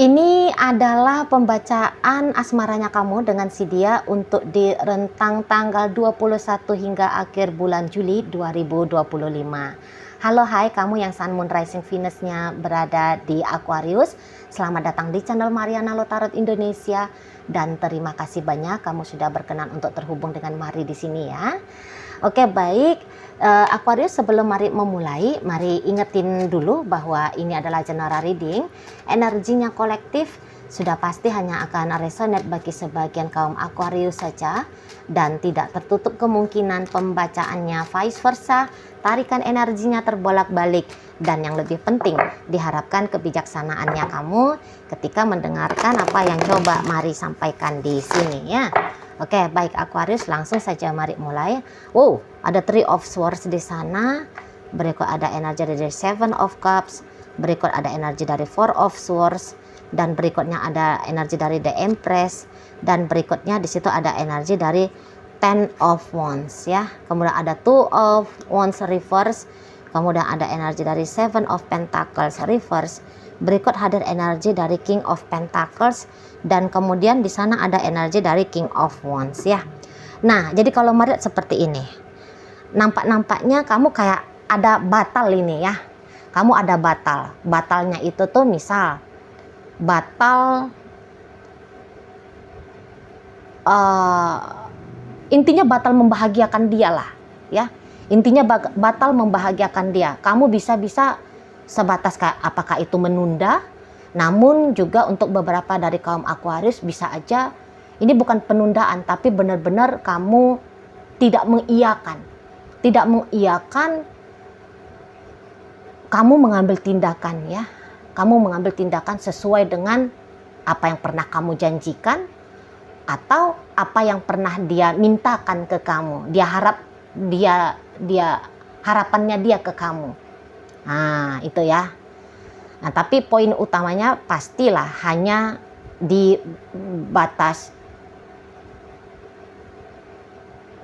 Ini adalah pembacaan asmaranya kamu dengan si dia untuk di rentang tanggal 21 hingga akhir bulan Juli 2025. Halo, hai kamu yang Sun Moon Rising Venus-nya berada di Aquarius. Selamat datang di channel Mariana Lo Tarot Indonesia dan terima kasih banyak kamu sudah berkenan untuk terhubung dengan Mari di sini ya. Oke, baik. Aquarius, sebelum Mari memulai, Mari ingetin dulu bahwa ini adalah general reading. Energinya kolektif sudah pasti hanya akan resonate bagi sebagian kaum Aquarius saja dan tidak tertutup kemungkinan pembacaannya vice versa, tarikan energinya terbolak-balik, dan yang lebih penting diharapkan kebijaksanaannya kamu ketika mendengarkan apa yang coba Mari sampaikan di sini ya. Oke, baik Aquarius, langsung saja mari mulai. Wow, ada Three of Swords di sana. Berikut ada energi dari Seven of Cups. Berikut ada energi dari Four of Swords. Dan berikutnya ada energi dari The Empress. Dan berikutnya di situ ada energi dari Ten of Wands ya. Kemudian ada Two of Wands reverse. Kemudian ada energi dari Seven of Pentacles reverse. Berikut hadir energi dari King of Pentacles dan kemudian di sana ada energi dari King of Wands ya. Nah, jadi kalau Mari seperti ini. Nampak-nampaknya kamu kayak ada batal ini ya. Kamu ada batal. Batalnya itu tuh misal batal intinya batal membahagiakan dia lah ya. Intinya batal membahagiakan dia. Kamu bisa-bisa sebatas kayak apakah itu menunda, namun juga untuk beberapa dari kaum Aquarius bisa aja ini bukan penundaan tapi benar-benar kamu tidak mengiyakan kamu mengambil tindakan ya, kamu mengambil tindakan sesuai dengan apa yang pernah kamu janjikan atau apa yang pernah dia mintakan ke kamu, harapannya dia ke kamu. Nah, itu ya. Nah, tapi poin utamanya pastilah hanya di batas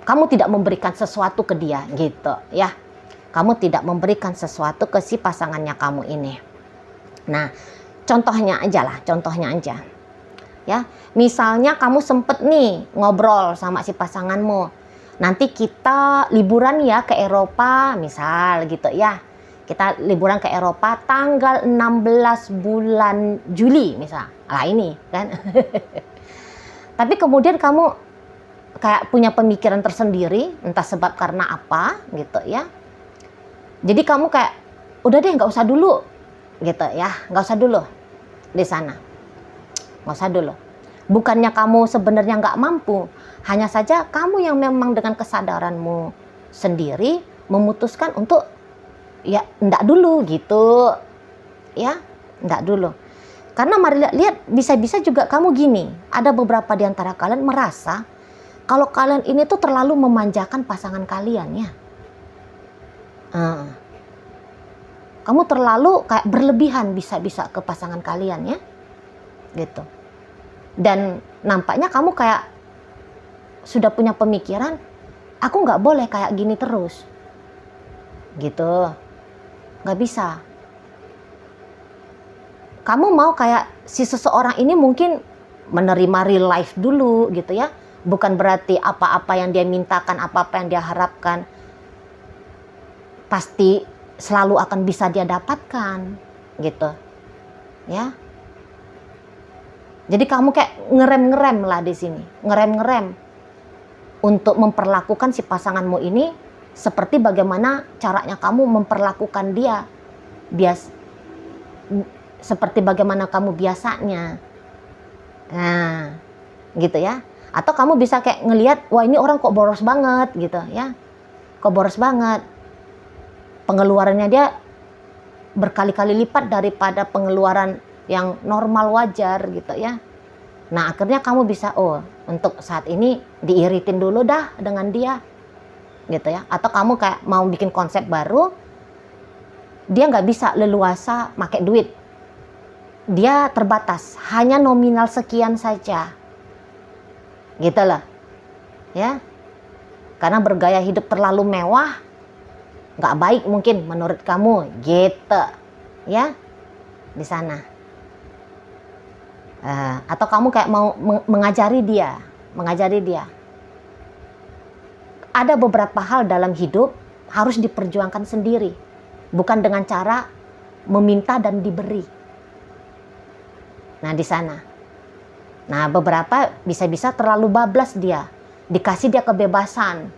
kamu tidak memberikan sesuatu ke dia gitu ya. Kamu tidak memberikan sesuatu ke si pasangannya kamu ini. Nah, contohnya aja. Ya, misalnya kamu sempet nih ngobrol sama si pasanganmu. Nanti kita liburan ya ke Eropa, misal gitu ya. Kita liburan ke Eropa tanggal 16 bulan Juli misal. Lah ini kan. Tapi kemudian kamu kayak punya pemikiran tersendiri, entah sebab karena apa gitu ya. Jadi kamu kayak udah deh nggak usah dulu gitu ya. Nggak usah dulu di sana. Nggak usah dulu. Bukannya kamu sebenarnya nggak mampu. Hanya saja kamu yang memang dengan kesadaranmu sendiri memutuskan untuk ya enggak dulu gitu ya, enggak dulu. Karena Mari lihat bisa-bisa juga kamu gini, ada beberapa di antara kalian merasa kalau kalian ini tuh terlalu memanjakan pasangan kalian ya. Kamu terlalu kayak berlebihan bisa-bisa ke pasangan kalian ya gitu. Dan nampaknya kamu kayak sudah punya pemikiran aku nggak boleh kayak gini terus gitu. Nggak bisa. Kamu mau kayak si seseorang ini mungkin menerima real life dulu gitu ya. Bukan berarti apa-apa yang dia mintakan, apa-apa yang dia harapkan pasti selalu akan bisa dia dapatkan gitu ya. Jadi kamu kayak ngerem lah di sini, ngerem untuk memperlakukan si pasanganmu ini seperti bagaimana caranya kamu memperlakukan dia seperti bagaimana kamu biasanya. Nah, gitu ya. Atau kamu bisa kayak ngelihat, wah ini orang kok boros banget gitu ya. Kok boros banget. Pengeluarannya dia berkali-kali lipat daripada pengeluaran yang normal wajar gitu ya. Nah, akhirnya kamu bisa untuk saat ini diiritin dulu dah dengan dia. Gitu ya. Atau kamu kayak mau bikin konsep baru, dia nggak bisa leluasa pakai duit, dia terbatas hanya nominal sekian saja gitu loh ya. Karena bergaya hidup terlalu mewah nggak baik mungkin menurut kamu gitu ya di sana. Atau kamu kayak mau mengajari dia. Ada beberapa hal dalam hidup harus diperjuangkan sendiri, bukan dengan cara meminta dan diberi. Nah, di sana. Nah, beberapa bisa-bisa terlalu bablas dia, dikasih dia kebebasan.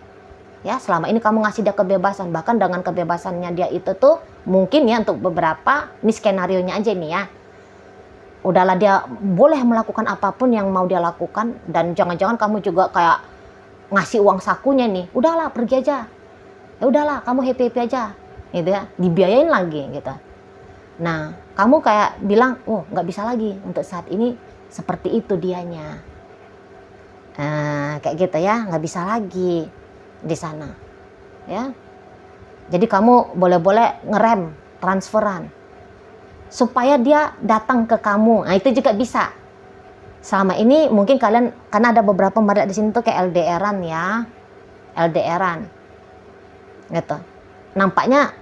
Ya, selama ini kamu ngasih dia kebebasan, bahkan dengan kebebasannya dia itu tuh mungkin ya untuk beberapa, ini skenarionya aja nih ya. Udahlah, dia boleh melakukan apapun yang mau dia lakukan, dan jangan-jangan kamu juga kayak ngasih uang sakunya nih, udahlah pergi aja, ya udahlah kamu happy aja, gitu ya, dibiayain lagi gitu. Nah, kamu kayak bilang, oh nggak bisa lagi untuk saat ini seperti itu dianya, kayak gitu ya, nggak bisa lagi di sana, ya. Jadi kamu boleh-boleh ngerem transferan supaya dia datang ke kamu. Nah, itu juga bisa. Selama ini mungkin kalian, karena ada beberapa marilah di sini tuh kayak LDRan ya, LDRan gitu. Nampaknya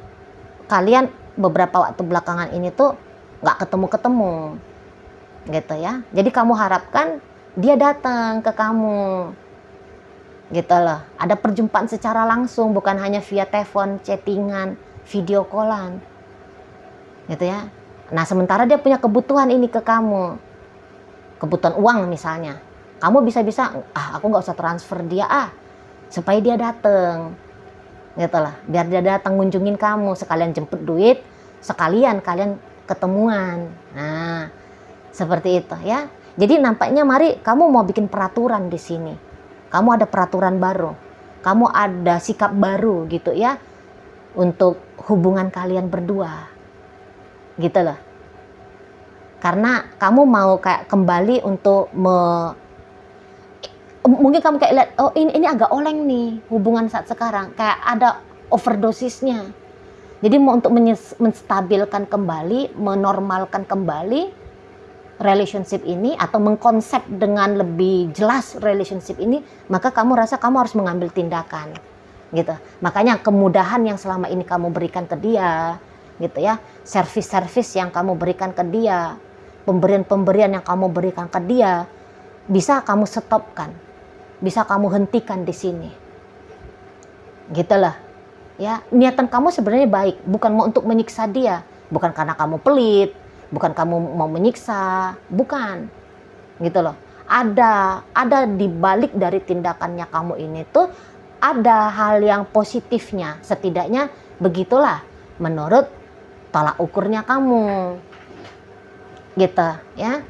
kalian beberapa waktu belakangan ini tuh nggak ketemu gitu ya. Jadi kamu harapkan dia datang ke kamu gitu loh. Ada perjumpaan secara langsung, bukan hanya via telepon, chattingan, video callan gitu ya. Nah, sementara dia punya kebutuhan ini ke kamu, kebutuhan uang misalnya, kamu bisa-bisa, aku nggak usah transfer dia supaya dia datang gitu lah, biar dia datang ngunjungin kamu, sekalian jemput duit, sekalian kalian ketemuan. Nah, seperti itu ya. Jadi nampaknya mari kamu mau bikin peraturan di sini, kamu ada peraturan baru, kamu ada sikap baru gitu ya untuk hubungan kalian berdua gitu loh. Karena kamu mau kayak kembali untuk mungkin kamu kayak lihat, oh ini agak oleng nih hubungan saat sekarang, kayak ada overdosisnya. Jadi mau untuk menstabilkan kembali, menormalkan kembali relationship ini, atau mengkonsep dengan lebih jelas relationship ini, maka kamu rasa kamu harus mengambil tindakan gitu. Makanya kemudahan yang selama ini kamu berikan ke dia gitu ya, servis-servis yang kamu berikan ke dia, pemberian-pemberian yang kamu berikan ke dia, bisa kamu stopkan, bisa kamu hentikan di sini. Gitulah. Ya, niatan kamu sebenarnya baik, bukan mau untuk menyiksa dia, bukan karena kamu pelit, bukan kamu mau menyiksa, bukan. Gitu loh. Ada di balik dari tindakannya kamu ini tuh ada hal yang positifnya, setidaknya begitulah menurut tolak ukurnya kamu. Gitu ya,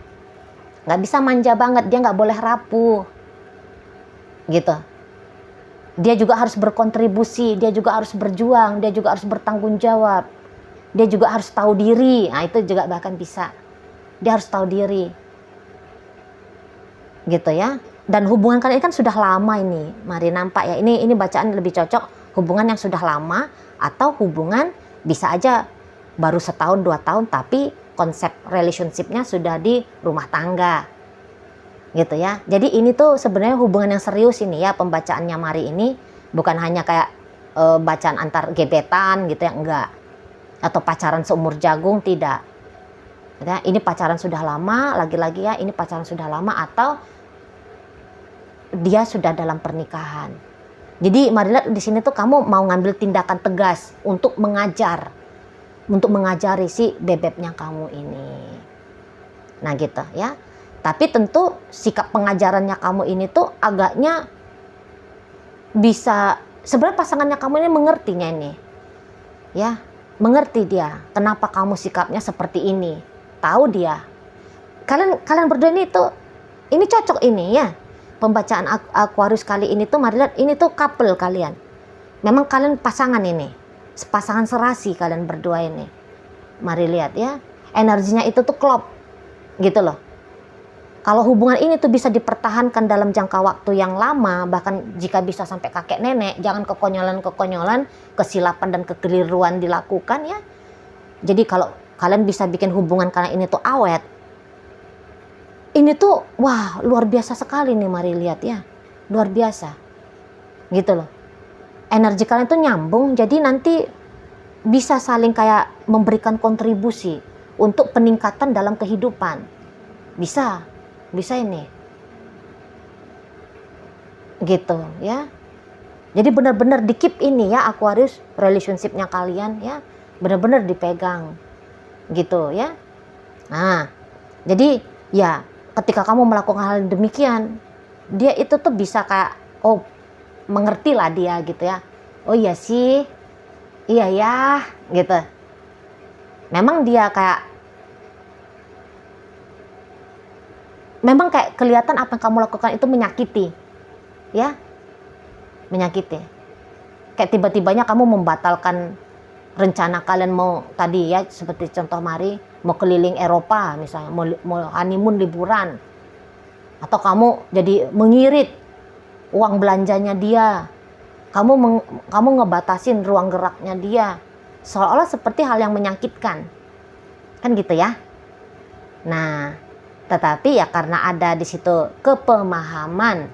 nggak bisa manja banget, dia nggak boleh rapuh gitu. Dia juga harus berkontribusi, dia juga harus berjuang, dia juga harus bertanggung jawab, dia juga harus tahu diri. Nah, itu juga bahkan bisa, dia harus tahu diri gitu ya. Dan hubungan kalian kan sudah lama ini, mari nampak ya, ini bacaan lebih cocok hubungan yang sudah lama, atau hubungan bisa aja baru setahun 2 tahun tapi konsep relationship-nya sudah di rumah tangga gitu ya. Jadi ini tuh sebenarnya hubungan yang serius ini ya, pembacaannya Mari ini bukan hanya kayak bacaan antar gebetan gitu ya, enggak, atau pacaran seumur jagung, tidak ya. Ini pacaran sudah lama, lagi-lagi ya, ini pacaran sudah lama atau dia sudah dalam pernikahan. Jadi marilah di sini tuh kamu mau ngambil tindakan tegas untuk mengajari si bebeknya kamu ini. Nah gitu ya. Tapi tentu sikap pengajarannya kamu ini tuh agaknya bisa, sebenarnya pasangannya kamu ini mengertinya ini. Ya, mengerti dia. Kenapa kamu sikapnya seperti ini? Tahu dia. Kalian berdua ini tuh, ini cocok ini ya. Pembacaan Aquarius kali ini tuh, mari lihat, ini tuh couple kalian. Memang kalian pasangan ini. Pasangan serasi kalian berdua ini. Mari lihat ya. Energinya itu tuh klop. Gitu loh. Kalau hubungan ini tuh bisa dipertahankan dalam jangka waktu yang lama, bahkan jika bisa sampai kakek nenek, jangan kekonyolan-kekonyolan, kesilapan dan kekeliruan dilakukan ya. Jadi kalau kalian bisa bikin hubungan kalian ini tuh awet, ini tuh wah luar biasa sekali nih, mari lihat ya. Luar biasa. Gitu loh. Energi kalian tuh nyambung, jadi nanti bisa saling kayak memberikan kontribusi untuk peningkatan dalam kehidupan. bisa ini gitu ya. Jadi benar-benar di keep ini ya Aquarius, relationship-nya kalian ya benar-benar dipegang gitu ya. Nah jadi ya ketika kamu melakukan hal demikian, dia itu tuh bisa kayak oh mengerti lah dia gitu ya, oh iya sih, iya ya gitu. Memang dia kayak memang kayak kelihatan apa yang kamu lakukan itu menyakiti ya, menyakiti. Kayak tiba-tibanya kamu membatalkan rencana kalian mau tadi ya, seperti contoh Mari mau keliling Eropa misalnya, mau honeymoon liburan, atau kamu jadi mengirit uang belanjanya dia, kamu ngebatasin ruang geraknya dia, seolah-olah seperti hal yang menyakitkan kan gitu ya. Nah tetapi ya karena ada di situ kepemahaman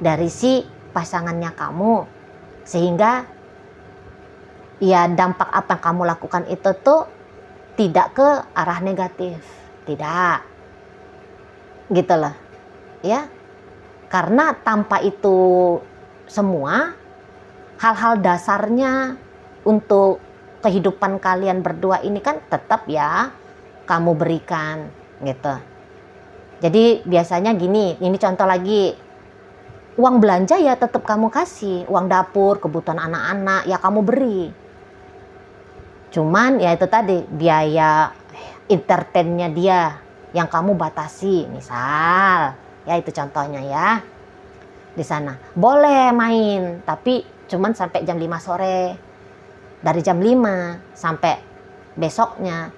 dari si pasangannya kamu, sehingga ya dampak apa yang kamu lakukan itu tuh tidak ke arah negatif, tidak gitu loh ya. Karena tanpa itu semua, hal-hal dasarnya untuk kehidupan kalian berdua ini kan tetap ya kamu berikan gitu. Jadi biasanya gini, ini contoh lagi, uang belanja ya tetap kamu kasih, uang dapur, kebutuhan anak-anak ya kamu beri. Cuman ya itu tadi, biaya entertainnya dia yang kamu batasi, misal ya itu contohnya ya. Di sana boleh main tapi cuman sampai jam 5 sore. Dari jam 5 sampai besoknya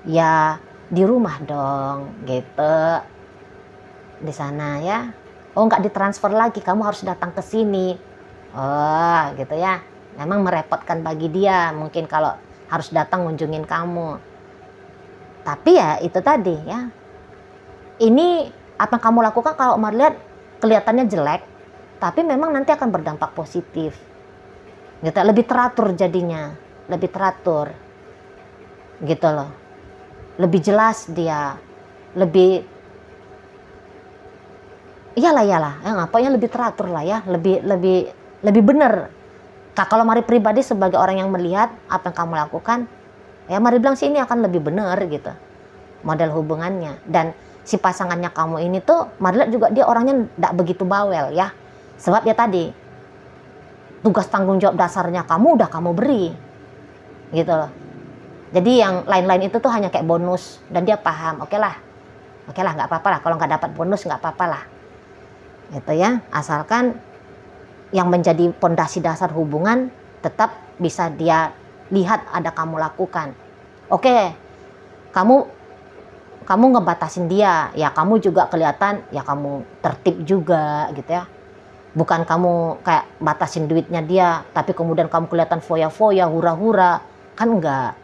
ya di rumah dong gitu. Di sana ya. Oh nggak ditransfer lagi, kamu harus datang ke sini. Oh gitu ya. Memang merepotkan bagi dia mungkin kalau harus datang ngunjungin kamu. Tapi ya itu tadi ya. Ini apa yang kamu lakukan kalau melihat kelihatannya jelek, tapi memang nanti akan berdampak positif. Gitu, lebih teratur jadinya, lebih teratur. Gitu loh. Lebih jelas dia, lebih iyalah ya pokoknya lebih teratur lah ya, lebih benar. Kalau Mari pribadi sebagai orang yang melihat apa yang kamu lakukan, ya Mari bilang sih ini akan lebih benar gitu model hubungannya. Dan si pasangannya kamu ini tuh Mari lihat juga dia orangnya tidak begitu bawel ya, sebab ya tadi tugas tanggung jawab dasarnya kamu udah kamu beri gitu loh. Jadi yang lain-lain itu tuh hanya kayak bonus, dan dia paham, oke lah nggak apa-apa lah kalau nggak dapat bonus, nggak apa-apa lah gitu ya, asalkan yang menjadi pondasi dasar hubungan tetap bisa dia lihat ada kamu lakukan. Oke, kamu ngebatasin dia, ya kamu juga kelihatan ya kamu tertib juga gitu ya. Bukan kamu kayak batasin duitnya dia tapi kemudian kamu kelihatan foya-foya, hura-hura, kan enggak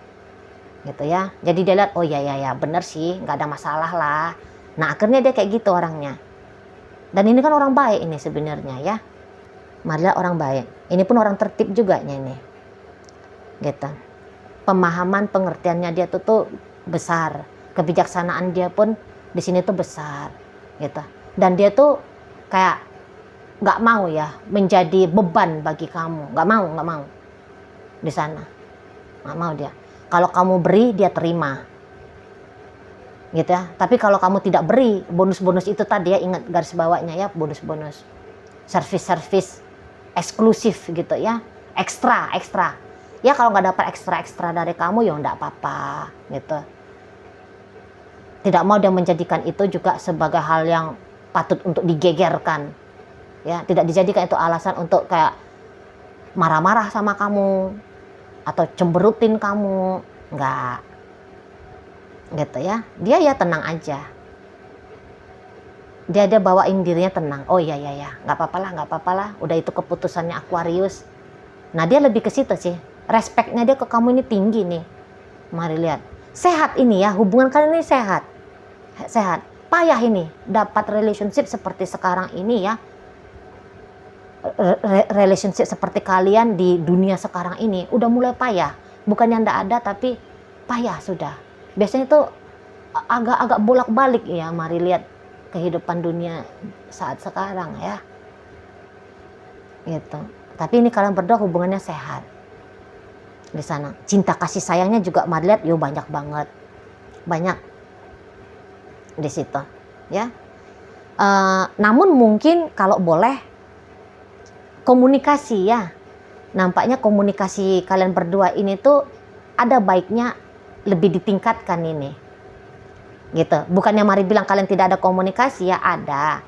gitu ya. Jadi dia lihat oh ya bener sih, nggak ada masalah lah. Nah akhirnya dia kayak gitu orangnya. Dan ini kan orang baik ini sebenarnya ya. Marilah orang baik. Ini pun orang tertib juga ini. Gitu. Pemahaman pengertiannya dia tuh besar. Kebijaksanaan dia pun di sini tuh besar gitu. Dan dia tuh kayak nggak mau ya menjadi beban bagi kamu. Nggak mau di sana. Nggak mau dia. Kalau kamu beri dia terima. Gitu ya. Tapi kalau kamu tidak beri, bonus-bonus itu tadi ya, ingat garis bawahnya ya, bonus-bonus, service eksklusif gitu ya, ekstra ya. Kalau nggak dapat ekstra dari kamu ya nggak apa-apa gitu. Tidak mau dia menjadikan itu juga sebagai hal yang patut untuk digegerkan ya, tidak dijadikan itu alasan untuk kayak marah-marah sama kamu atau cemberutin kamu, nggak gitu ya. Dia ya tenang aja, dia bawain dirinya tenang. Oh ya nggak apa-apa lah, udah itu keputusannya Aquarius. Nah dia lebih ke situ sih, respeknya dia ke kamu ini tinggi nih. Mari lihat, sehat ini ya, hubungan kalian ini sehat, payah ini dapat relationship seperti sekarang ini ya. Relationship seperti kalian di dunia sekarang ini udah mulai payah, bukan yang nggak ada tapi payah sudah. Biasanya tuh agak-agak bolak-balik ya. Mari lihat kehidupan dunia saat sekarang ya, gitu. Tapi ini kalian berdua hubungannya sehat di sana. Cinta kasih sayangnya juga mari lihat, banyak banget, banyak di situ ya. Namun mungkin kalau boleh komunikasi ya, nampaknya komunikasi kalian berdua ini tuh ada baiknya lebih ditingkatkan ini, gitu. Bukannya mari bilang kalian tidak ada komunikasi ya, ada.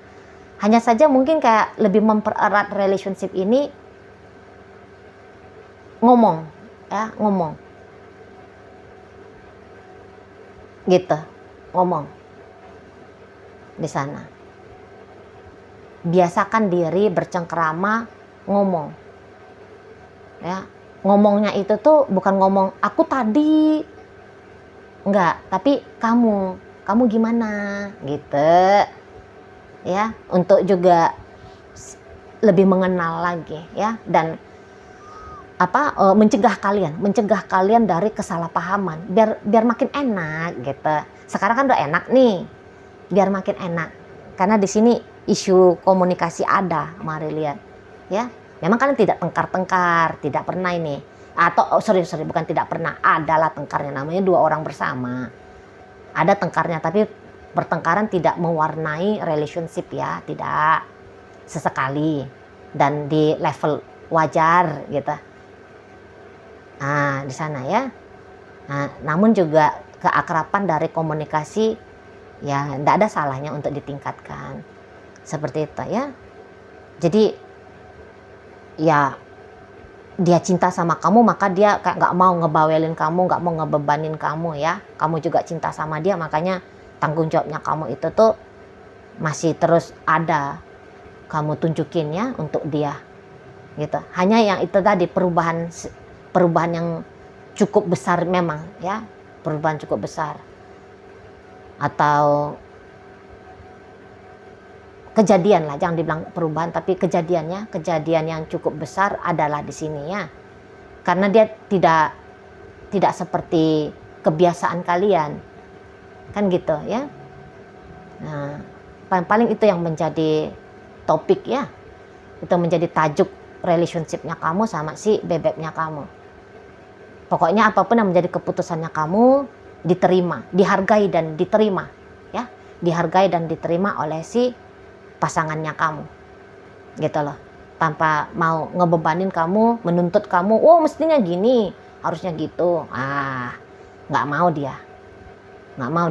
Hanya saja mungkin kayak lebih mempererat relationship ini, ngomong ya, ngomong gitu, ngomong di sana. Biasakan diri bercengkerama, ngomong ya. Ngomongnya itu tuh bukan ngomong aku tadi, enggak, tapi kamu gimana gitu ya, untuk juga lebih mengenal lagi ya, dan mencegah kalian dari kesalahpahaman, biar makin enak gitu. Sekarang kan udah enak nih, biar makin enak, karena di sini isu komunikasi ada, mari lihat ya. Memang kalian tidak tengkar-tengkar, tidak pernah ini, atau sorry bukan tidak pernah, adalah tengkarnya, namanya dua orang bersama, ada tengkarnya, tapi pertengkaran tidak mewarnai relationship ya, tidak, sesekali dan di level wajar gitu. Di sana ya. Namun juga keakraban dari komunikasi ya, tidak ada salahnya untuk ditingkatkan seperti itu ya. Jadi ya, dia cinta sama kamu, maka dia kayak nggak mau ngebawelin kamu, nggak mau ngebebanin kamu ya. Kamu juga cinta sama dia, makanya tanggung jawabnya kamu itu tuh masih terus ada, kamu tunjukin ya untuk dia gitu. Hanya yang itu tadi, perubahan yang cukup besar memang ya, perubahan cukup besar, atau kejadian lah, jangan dibilang perubahan, tapi kejadian yang cukup besar adalah di sini ya, karena dia tidak seperti kebiasaan kalian kan gitu ya. Paling itu yang menjadi topik ya, itu menjadi tajuk relationshipnya kamu sama si bebeknya kamu. Pokoknya apapun yang menjadi keputusannya kamu, diterima, dihargai dan diterima ya, dihargai dan diterima oleh si pasangannya kamu gitu loh, tanpa mau ngebebanin kamu, menuntut kamu, mestinya gini, harusnya gitu. Nggak mau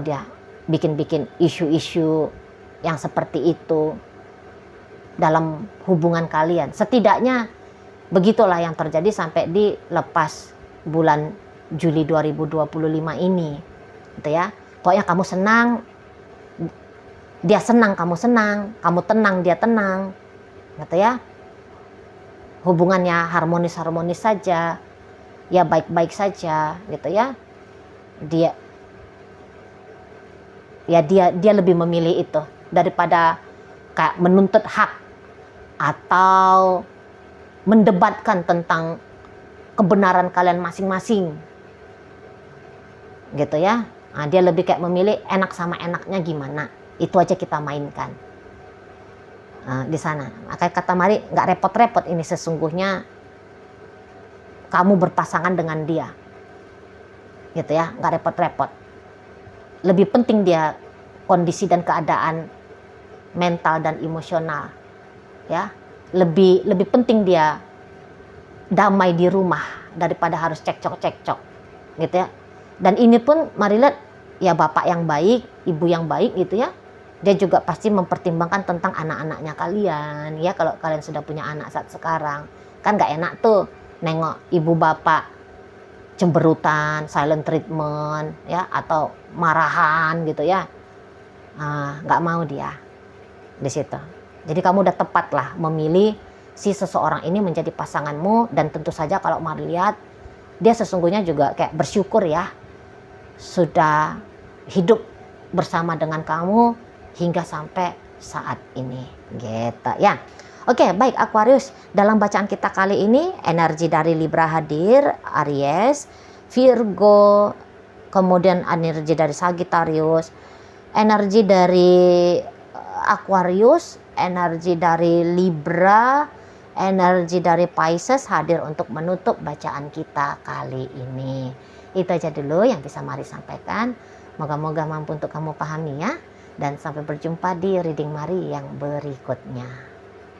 dia bikin isu-isu yang seperti itu dalam hubungan kalian. Setidaknya begitulah yang terjadi sampai di lepas bulan Juli 2025 ini gitu ya. Pokoknya kamu senang, dia senang, kamu senang, kamu tenang, dia tenang gitu ya. Hubungannya harmonis saja ya, baik-baik saja gitu ya. Dia lebih memilih itu daripada kayak menuntut hak atau mendebatkan tentang kebenaran kalian masing-masing gitu ya. Dia lebih kayak memilih enak sama enaknya gimana, itu aja kita mainkan di sana. Makanya kata Mari, nggak repot-repot ini, sesungguhnya kamu berpasangan dengan dia gitu ya, nggak repot-repot. Lebih penting dia kondisi dan keadaan mental dan emosional ya, lebih penting dia damai di rumah daripada harus cekcok gitu ya. Dan ini pun mari lihat ya, bapak yang baik, ibu yang baik gitu ya, dia juga pasti mempertimbangkan tentang anak-anaknya kalian ya. Kalau kalian sudah punya anak saat sekarang, kan gak enak tuh nengok ibu bapak cemberutan, silent treatment ya, atau marahan gitu ya. Gak mau dia di situ. Jadi kamu udah tepat lah memilih si seseorang ini menjadi pasanganmu. Dan tentu saja kalau Mari lihat, dia sesungguhnya juga kayak bersyukur ya, sudah hidup bersama dengan kamu hingga sampai saat ini gitu ya. Oke, baik Aquarius, dalam bacaan kita kali ini energi dari Libra hadir, Aries, Virgo, kemudian energi dari Sagittarius, energi dari Aquarius, energi dari Libra, energi dari Pisces hadir untuk menutup bacaan kita kali ini. Itu aja dulu yang bisa Mari sampaikan. Moga-moga mampu untuk kamu pahami ya. Dan sampai berjumpa di reading Mari yang berikutnya.